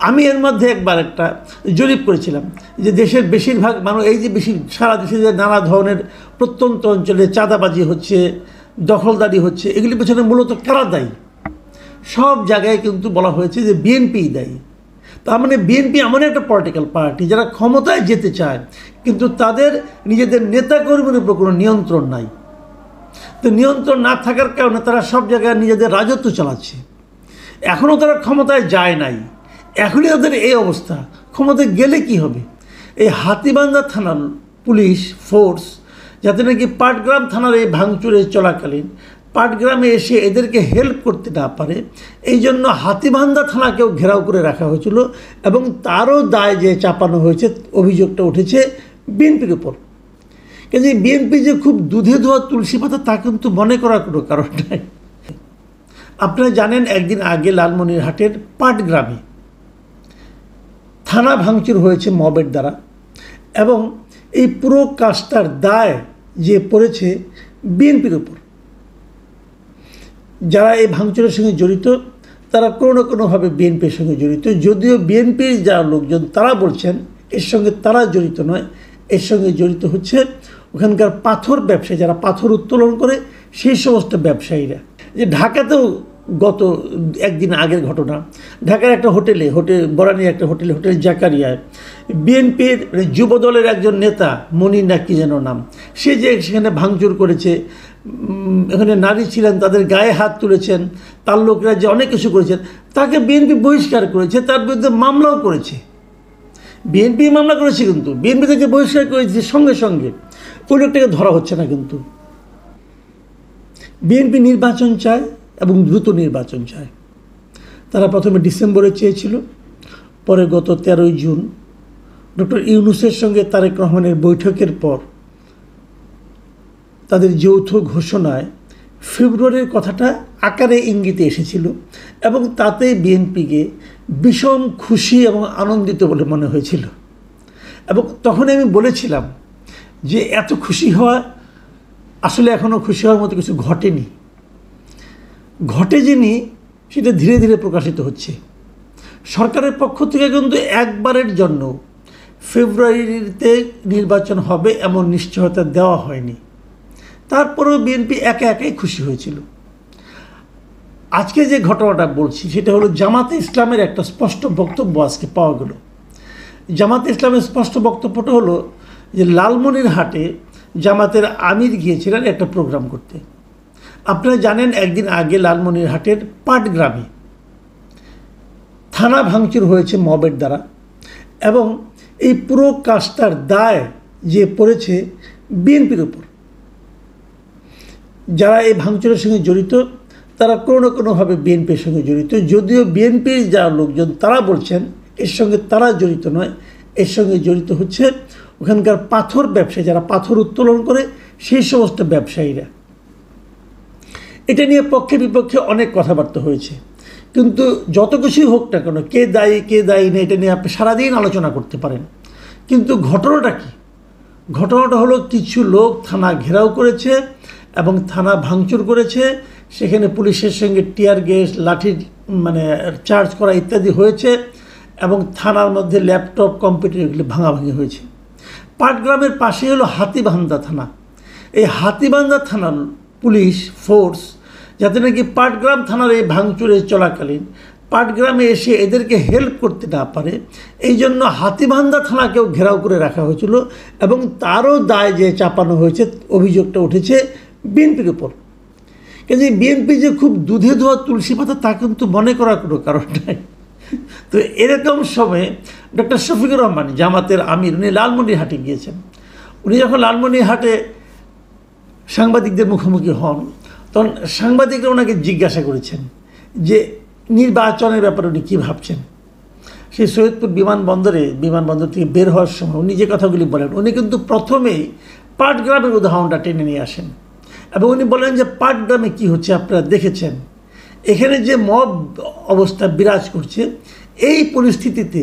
আমি এর মধ্যে একবার একটা জরিপ করেছিলাম যে দেশের বেশিরভাগ মানুষ এই যে বেশি সারা দেশে যে নানা ধরনের প্রত্যন্ত অঞ্চলে চাঁদাবাজি হচ্ছে, দখলদারি হচ্ছে, এগুলির পেছনে মূলত কারা দায়ী? সব জায়গায় কিন্তু বলা হয়েছে যে বিএনপিই দায়ী। তার মানে বিএনপি এমন একটা পলিটিক্যাল পার্টি যারা ক্ষমতায় যেতে চায়, কিন্তু তাদের নিজেদের নেতাকর্মীর উপর কোনো নিয়ন্ত্রণ নাই। তো নিয়ন্ত্রণ না থাকার কারণে তারা সব জায়গায় নিজেদের রাজত্ব চালাচ্ছে। এখনও তারা ক্ষমতায় যায় নাই, এখনই তাদের এই অবস্থা। ক্ষমতায় গেলে কি হবে? এই হাতীবান্ধা থানার পুলিশ ফোর্স যাতে নাকি পাটগ্রাম থানার এই ভাঙচুরে চলাকালীন পাটগ্রামে এসে এদেরকে হেল্প করতে না পারে, এই জন্য হাতীবান্ধা থানাকেও ঘেরাও করে রাখা হয়েছিল এবং তারও দায় যে চাপানো হয়েছে, অভিযোগটা উঠেছে বিএনপির উপর। কিন্তু বিএনপি যে খুব দুধে ধোয়া তুলসী পাতা তা কিন্তু মনে করার কোনো কারণ নাই। আপনারা জানেন একদিন আগে লালমনিরহাটের পাটগ্রামে থানা ভাঙচুর হয়েছে মবের দ্বারা, এবং এই পুরো কাজটার দায় যে পড়েছে বিএনপির উপর। যারা এই ভাঙচুরের সঙ্গে জড়িত তারা কোনো না কোনোভাবে বিএনপির সঙ্গে জড়িত, যদিও বিএনপির যারা লোকজন তারা বলছেন এর সঙ্গে তারা জড়িত নয়, এর সঙ্গে জড়িত হচ্ছে ওখানকার পাথর ব্যবসায়ী, যারা পাথর উত্তোলন করে সেই সমস্ত ব্যবসায়ীরা। যে ঢাকাতেও গত একদিন আগের ঘটনা, ঢাকার একটা হোটেল বরানির একটা হোটেল জাকারিয়ায় বিএনপির যুবদলের একজন নেতা মনির না কি যেন নাম, সে যে সেখানে ভাঙচুর করেছে, এখানে নারী ছিলেন, তাদের গায়ে হাত তুলেছেন, তার লোকেরা যে অনেক কিছু করেছেন, তাকে বিএনপি বহিষ্কার করেছে, তার বিরুদ্ধে মামলাও করেছে। বিএনপি মামলা করেছে, কিন্তু বিএনপি থেকে বহিষ্কার করেছে সঙ্গে সঙ্গে, ওই লোকটাকে ধরা হচ্ছে না। কিন্তু বিএনপি নির্বাচন চায় এবং দ্রুত নির্বাচন চায়। তারা প্রথমে ডিসেম্বরে চেয়েছিল, পরে গত 13ই জুন ডক্টর ইউনূসের সঙ্গে তারেক রহমানের বৈঠকের পর তাদের যৌথ ঘোষণায় ফেব্রুয়ারির কথাটা আকারে ইঙ্গিতে এসেছিল, এবং তাতে বিএনপিকে ভীষণ খুশি এবং আনন্দিত বলে মনে হয়েছিল। এবং তখন আমি বলেছিলাম যে এত খুশি হওয়া আসলে এখনও খুশি হওয়ার মতো কিছু ঘটেনি, ঘটে যিনি সেটা ধীরে ধীরে প্রকাশিত হচ্ছে। সরকারের পক্ষ থেকে কিন্তু একবারের জন্য ফেব্রুয়ারিতে নির্বাচন হবে এমন নিশ্চয়তা দেওয়া হয়নি। তারপরেও বিএনপি একা একাই খুশি হয়েছিল। আজকে যে ঘটনাটা বলছি সেটা হলো জামাতে ইসলামের একটা স্পষ্ট বক্তব্য আজকে পাওয়া গেল। জামাতে ইসলামের স্পষ্ট বক্তব্যটা হলো যে লালমনিরহাটে জামাতের আমির গিয়েছিলেন একটা প্রোগ্রাম করতে। আপনারা জানেন একদিন আগে লালমনিরহাটের পাটগ্রামে থানা ভাঙচুর হয়েছে মবের দ্বারা, এবং এই পুরো কাজটার দায় যে পড়েছে বিএনপির উপর। যারা এই ভাঙচুরের সঙ্গে জড়িত তারা কোনো না কোনোভাবে বিএনপির সঙ্গে জড়িত, যদিও বিএনপির যারা লোকজন তারা বলছেন এর সঙ্গে তারা জড়িত নয়, এর সঙ্গে জড়িত হচ্ছে ওখানকার পাথর ব্যবসায়ী, যারা পাথর উত্তোলন করে সেই সমস্ত ব্যবসায়ীরা। এটা নিয়ে পক্ষে বিপক্ষে অনেক কথাবার্তা হয়েছে, কিন্তু যত কিছুই হোক না কেন, কে দায়ী না, এটা নিয়ে আপনি সারাদিন আলোচনা করতে পারেন। কিন্তু ঘটনাটা কি? ঘটনাটা হলো কিছু লোক থানা ঘেরাও করেছে এবং থানা ভাঙচুর করেছে, সেখানে পুলিশের সঙ্গে টিয়ার গ্যাস, লাঠি চার্জ করা ইত্যাদি হয়েছে, এবং থানার মধ্যে ল্যাপটপ, কম্পিউটার এগুলি ভাঙাভাঙি হয়েছে। পাটগ্রামের পাশে হলো হাতীবান্ধা থানা। এই হাতীবান্ধা থানার পুলিশ ফোর্স যাতে নাকি পাটগ্রাম থানার এই ভাঙচুরে চলাকালীন পাটগ্রামে এসে এদেরকে হেল্প করতে না পারে, এই জন্য হাতীবান্ধা থানাকেও ঘেরাও করে রাখা হয়েছিল এবং তারও দায় যে চাপানো হয়েছে, অভিযোগটা উঠেছে বিএনপির উপর। কিন্তু বিএনপি যে খুব দুধে ধোয়া তুলসী পাতা তা কিন্তু মনে করার কোনো কারণ নাই। তো এরকম সময়ে ডক্টর শফিকুর রহমান জামাতের আমির, উনি লালমনিরহাটে গিয়েছেন। উনি যখন লালমনিরহাটে সাংবাদিকদের মুখোমুখি হন, তখন সাংবাদিকরা ওনাকে জিজ্ঞাসা করেছেন যে নির্বাচনের ব্যাপারে উনি কী ভাবছেন। সেই সৈয়দপুর বিমানবন্দর থেকে বের হওয়ার সময় উনি যে কথাগুলি বলেন, উনি কিন্তু প্রথমেই পাটগ্রামের উদাহরণটা টেনে নিয়ে আসেন এবং উনি বলেন যে পাটগ্রামে কী হচ্ছে আপনারা দেখেছেন, এখানে যে মব অবস্থা বিরাজ করছে, এই পরিস্থিতিতে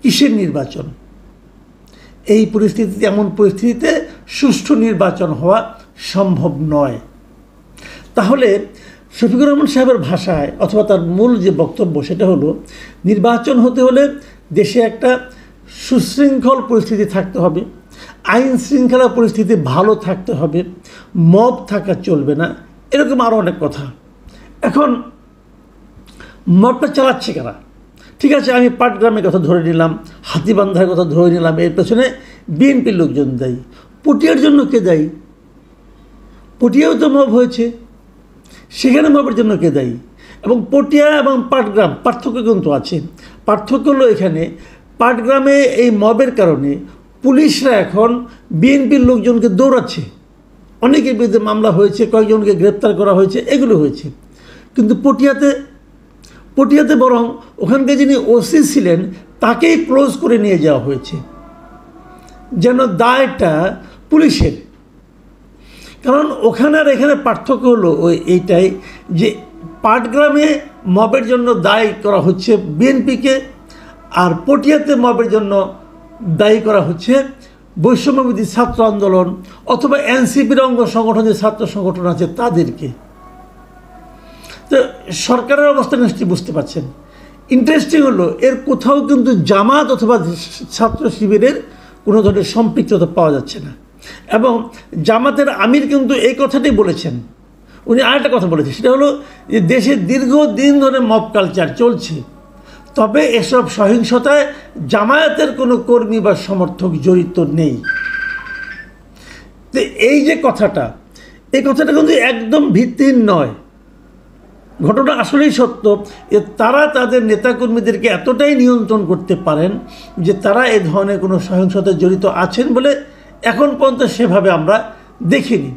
কিসের নির্বাচন? এই পরিস্থিতিতে, এমন পরিস্থিতিতে সুষ্ঠু নির্বাচন হওয়া সম্ভব নয়। তাহলে শফিকুর রহমান সাহেবের ভাষায় অথবা তার মূল যে বক্তব্য সেটা হলো, নির্বাচন হতে হলে দেশে একটা সুশৃঙ্খল পরিস্থিতি থাকতে হবে, আইন শৃঙ্খলা পরিস্থিতি ভালো থাকতে হবে, মব থাকা চলবে না, এরকম আরও অনেক কথা। এখন মবটা চালাচ্ছে কারা? ঠিক আছে, আমি পাটগ্রামের কথা ধরে নিলাম, হাতিবান্ধার কথা ধরে নিলাম, এর পেছনে বিএনপির লোকজন দায়ী। পটিয়ার জন্য কে দায়ী? পটিয়াও তো মব হয়েছে, সেখানে মবের জন্য কে দায়ী? এবং পটিয়া এবং পাটগ্রাম পার্থক্য কিন্তু আছে। পার্থক্য হলো এখানে পাটগ্রামে এই মবের কারণে পুলিশরা এখন বিএনপির লোকজনকে দৌড়াচ্ছে, অনেকের বিরুদ্ধে মামলা হয়েছে, কয়েকজনকে গ্রেপ্তার করা হয়েছে, এগুলো হয়েছে। কিন্তু পটিয়াতে বরং ওখানকে যিনি ওসি ছিলেন তাকেই ক্লোজ করে নিয়ে যাওয়া হয়েছে, যেন দায়টা পুলিশের। কারণ ওখানে আর এখানে পার্থক্য হলো এইটাই যে পাটগ্রামে মবের জন্য দায়ী করা হচ্ছে বিএনপিকে, আর পটিয়াতে মবের জন্য দায়ী করা হচ্ছে বৈষম্যবিরোধী ছাত্র আন্দোলন অথবা এনসিপির অঙ্গ সংগঠন যে ছাত্র সংগঠন আছে তাদেরকে। তো সরকারের অবস্থা নিশ্চয়ই বুঝতে পারছেন। ইন্টারেস্টিং হলো এর কোথাও কিন্তু জামাত অথবা ছাত্র শিবিরের কোনো ধরনের সম্পৃক্ততা পাওয়া যাচ্ছে না। এবং জামাতের আমির কিন্তু এই কথাটাই বলেছেন। উনি আরেকটা কথা বলেছেন, সেটা হলো যে দেশে দীর্ঘদিন ধরে মব কালচার চলছে, তবে এসব সহিংসতায় জামায়াতের কোনো কর্মী বা সমর্থক জড়িত নেই। তো এই যে কথাটা, এই কথাটা কিন্তু একদম ভিত্তিহীন নয়। ঘটনা আসলেই সত্য যে তারা তাদের নেতাকর্মীদেরকে এতটাই নিয়ন্ত্রণ করতে পারেন যে তারা এ ধরনের কোনো সহিংসতায় জড়িত আছেন বলে এখন পর্যন্ত সেভাবে আমরা দেখিনি।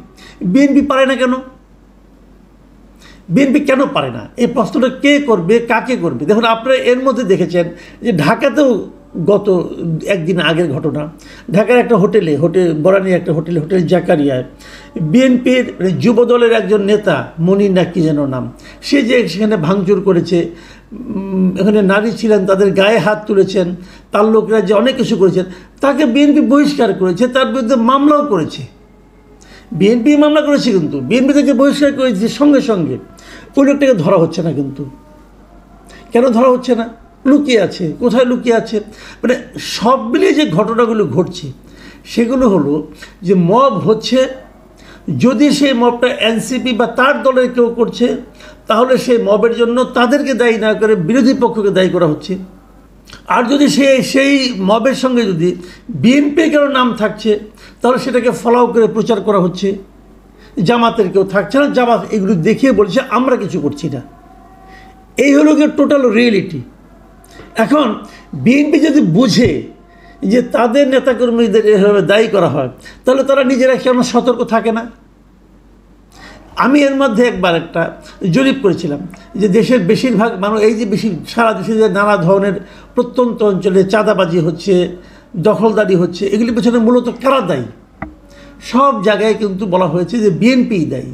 বিএনপি পারে না কেন? বিএনপি কেন পারে না? এই প্রশ্নটা কে করবে, কাকে করবে? দেখুন, আপনারা এর মধ্যে দেখেছেন যে ঢাকাতেও গত একদিন আগের ঘটনা, ঢাকার একটা হোটেল বরানি একটা হোটেল জাকারিয়ায় বিএনপির যুব দলের একজন নেতা মনির না কি যেন নাম, সে যে সেখানে ভাঙচুর করেছে, এখানে নারী ছিলেন, তাদের গায়ে হাত তুলেছেন, তার লোকেরা যে অনেক কিছু করেছেন, তাকে বিএনপি বহিষ্কার করেছে, তার বিরুদ্ধে মামলাও করেছে। বিএনপি মামলা করেছে, কিন্তু বিএনপি থেকে বহিষ্কার করেছে সঙ্গে সঙ্গে। ওই লোকটাকে ধরা হচ্ছে না। কিন্তু কেন ধরা হচ্ছে না? লুকিয়ে আছে। কোথায় লুকিয়ে আছে? মানে সব মিলিয়ে যে ঘটনাগুলো ঘটছে সেগুলো হলো যে মব হচ্ছে, যদি সেই মবটা এনসিপি বা তার দলের কেউ করছে তাহলে সেই মবের জন্য তাদেরকে দায়ী না করে বিরোধী পক্ষকে দায়ী করা হচ্ছে। আর যদি সেই মবের সঙ্গে যদি বিএনপির কারো নাম থাকছে তাহলে সেটাকে ফলাও করে প্রচার করা হচ্ছে। জামাতের কেউ থাকছে না, জামাত এগুলো দেখিয়ে বলছে আমরা কিছু করছি না। এই হলো গিয়ে টোটাল রিয়েলিটি। এখন বিএনপি যদি বুঝে যে তাদের নেতাকর্মীদের এভাবে দায়ী করা হয় তাহলে তারা নিজেরা কেন সতর্ক থাকে না? আমি এর মধ্যে একবার একটা জরিপ করেছিলাম যে দেশের বেশিরভাগ মানুষ, এই যে সারা দেশে যে নানা ধরনের প্রত্যন্ত অঞ্চলে চাঁদাবাজি হচ্ছে, দখলদারি হচ্ছে, এগুলির পেছনে মূলত কারা দায়ী? সব জায়গায় কিন্তু বলা হয়েছে যে বিএনপিই দায়ী।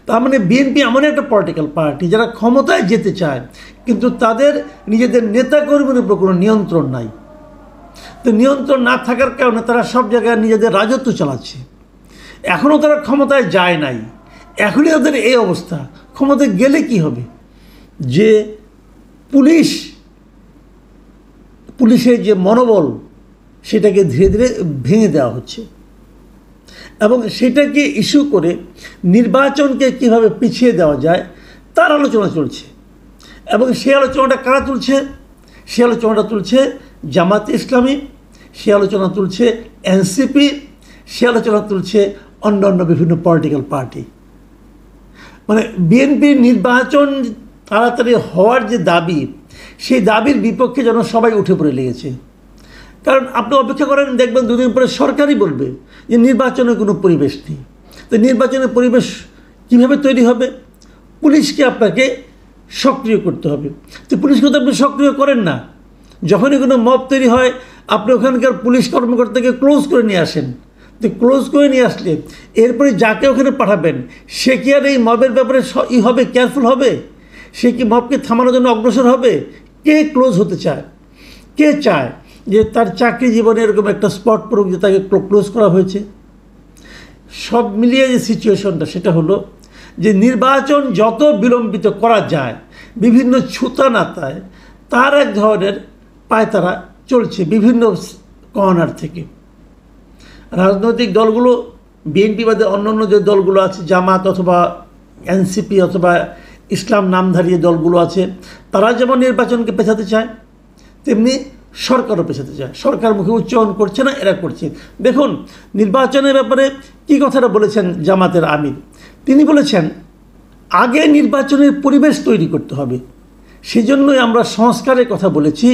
তার মানে বিএনপি এমন একটা পলিটিক্যাল পার্টি যারা ক্ষমতায় যেতে চায় কিন্তু তাদের নিজেদের নেতাকর্মীর উপর কোনো নিয়ন্ত্রণ নাই। তো নিয়ন্ত্রণ না থাকার কারণে তারা সব জায়গায় নিজেদের রাজত্ব চালাচ্ছে। এখনও তারা ক্ষমতায় যায় নাই, এখনই তাদের এই অবস্থা। ক্ষমতায় গেলে কি হবে? যে পুলিশের যে মনোবল সেটাকে ধীরে ধীরে ভেঙে দেওয়া হচ্ছে এবং সেটাকে ইস্যু করে নির্বাচনকে কিভাবে পিছিয়ে দেওয়া যায় তার আলোচনা চলছে। এবং সেই আলোচনাটা কারা তুলছে? সে আলোচনাটা তুলছে জামাত ইসলামী, সে আলোচনা তুলছে এনসিপি, সে আলোচনা তুলছে অন্যান্য বিভিন্ন পলিটিক্যাল পার্টি। মানে বিএনপির নির্বাচন তাড়াতাড়ি হওয়ার যে দাবি, সেই দাবির বিপক্ষে যেন সবাই উঠে পড়ে লেগেছে। কারণ আপনি অপেক্ষা করেন, দেখবেন দুদিন পরে সরকারই বলবে যে নির্বাচনের কোনো পরিবেশ নেই। তো নির্বাচনের পরিবেশ কীভাবে তৈরি হবে? পুলিশকে আপনাকে সক্রিয় করতে হবে। তো পুলিশকে তো আপনি সক্রিয় করেন না। যখনই কোনো মব তৈরি হয় আপনি ওখানকার পুলিশ কর্মকর্তাকে ক্লোজ করে নিয়ে আসেন। তো ক্লোজ করে নিয়ে আসলে এরপরে যাকে ওখানে পাঠাবেন সে কি আর এই মবের ব্যাপারে হবে, কেয়ারফুল হবে? সে কি মবকে থামানোর জন্য অগ্রসর হবে? কে ক্লোজ হতে চায়? কে চায় যে তার চাকরি জীবনে এরকম একটা স্পট পড়ুক যে তাকে ক্লোজ করা হয়েছে? সব মিলিয়ে যে সিচুয়েশনটা সেটা হলো যে নির্বাচন যত বিলম্বিত করা যায় বিভিন্ন ছুতানাতায় তার এক ধরনের পায়তারা চলছে বিভিন্ন কর্নার থেকে। রাজনৈতিক দলগুলো বিএনপি বাদে অন্যান্য যে দলগুলো আছে, জামাত অথবা এনসিপি অথবা ইসলাম নামধারী দলগুলো আছে, তারা যেমন নির্বাচনকে পেছাতে চায় তেমনি সরকারও পেছাতে চায়। সরকার মুখে উচ্চারণ করছে না, এরা করছে। দেখুন নির্বাচনের ব্যাপারে কি কথাটা বলেছেন জামাতের আমির। তিনি বলেছেন আগে নির্বাচনের পরিবেশ তৈরি করতে হবে, সেজন্যই আমরা সংস্কারের কথা বলেছি।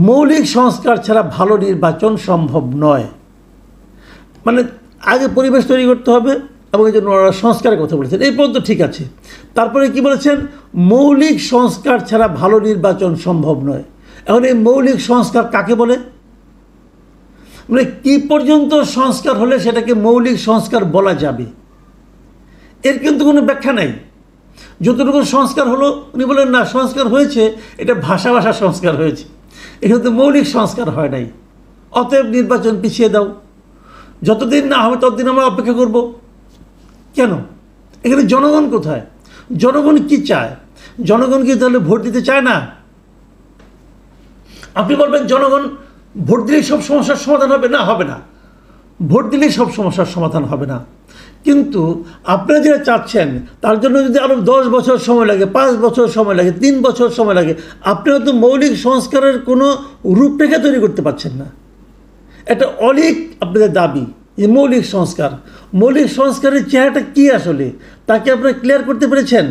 মৌলিক সংস্কার ছাড়া ভালো নির্বাচন সম্ভব নয়। মানে আগে পরিবেশ তৈরি করতে হবে এবং এই জন্য ওরা সংস্কারের কথা বলেছেন। এই পর্যন্ত ঠিক আছে। তারপরে কি বলেছেন, মৌলিক সংস্কার ছাড়া ভালো নির্বাচন সম্ভব নয়। এখন এই মৌলিক সংস্কার কাকে বলে? মানে কি পর্যন্ত সংস্কার হলে সেটাকে মৌলিক সংস্কার বলা যাবে, এর কিন্তু কোনো ব্যাখ্যা নাই। যতটুকু সংস্কার হলো উনি বলেন না সংস্কার হয়েছে, এটা ভাষা সংস্কার হয়েছে, এটা তো মৌলিক সংস্কার হয় নাই। অতএব নির্বাচন পিছিয়ে দাও, যতদিন না হবে ততদিন আমরা অপেক্ষা করব। কেন? এখানে জনগণ কোথায়? জনগণ কি চায়? জনগণ কি তাহলে ভোট দিতে চায় না? আপনি বলবেন জনগণ ভোট দিলেই সব সমস্যার সমাধান হবে? না, হবে না। ভোট দিলেই সব সমস্যার সমাধান হবে না। কিন্তু আপনারা যেটা চাচ্ছেন তার জন্য যদি আরও 10 বছর সময় লাগে, 5 বছর সময় লাগে, 3 বছর সময় লাগে, আপনারা তো মৌলিক সংস্কারের কোনো রূপরেখা তৈরি করতে পারছেন না। এটা অনেক আপনাদের দাবি যে মৌলিক সংস্কার। মৌলিক সংস্কারের চেহারাটা কী আসলে, তাকে আপনারা ক্লিয়ার করতে পেরেছেন?